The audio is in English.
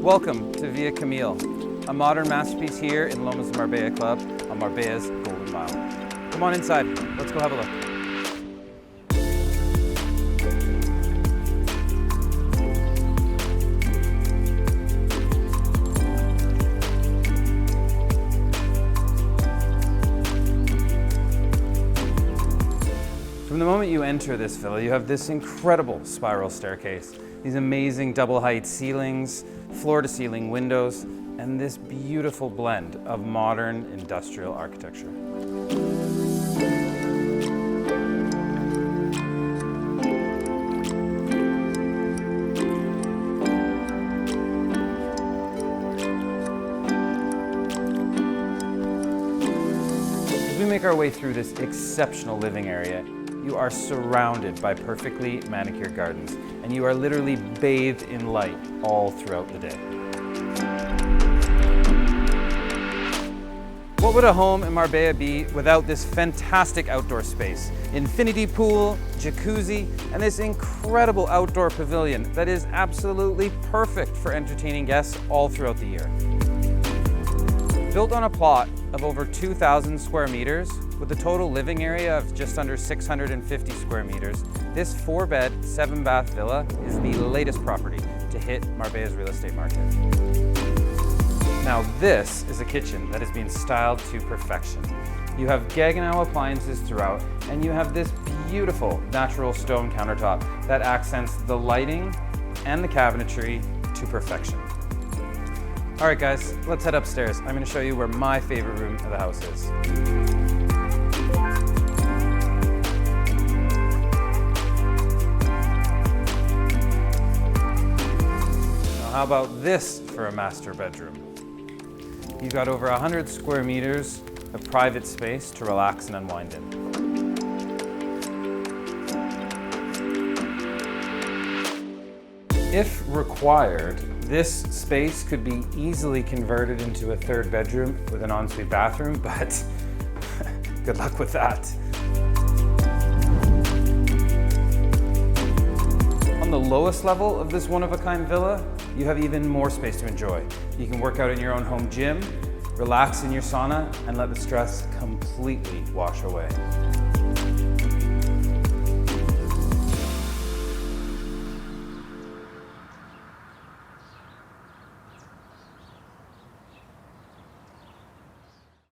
Welcome to Via Camille, a modern masterpiece here in Lomas del Marbella Club on Marbella's Golden Mile. Come on inside, let's go have a look. From the moment you enter this villa, you have this incredible spiral staircase, these amazing double height ceilings, floor to ceiling windows, and this beautiful blend of modern industrial architecture. As we make our way through this exceptional living area, you are surrounded by perfectly manicured gardens, and you are literally bathed in light all throughout the day. What would a home in Marbella be without this fantastic outdoor space? Infinity pool, jacuzzi, and this incredible outdoor pavilion that is absolutely perfect for entertaining guests all throughout the year. Built on a plot of over 2,000 square meters, with a total living area of just under 650 square meters, this 4-bed, 7-bath villa is the latest property to hit Marbella's real estate market. Now this is a kitchen that is being styled to perfection. You have Gaggenau appliances throughout, and you have this beautiful natural stone countertop that accents the lighting and the cabinetry to perfection. All right guys, let's head upstairs. I'm gonna show you where my favorite room of the house is. How about this for a master bedroom? You've got over 100 square meters of private space to relax and unwind in. If required, this space could be easily converted into a 3rd bedroom with an ensuite bathroom, but good luck with that. On the lowest level of this one-of-a-kind villa, you have even more space to enjoy. You can work out in your own home gym, relax in your sauna, and let the stress completely wash away.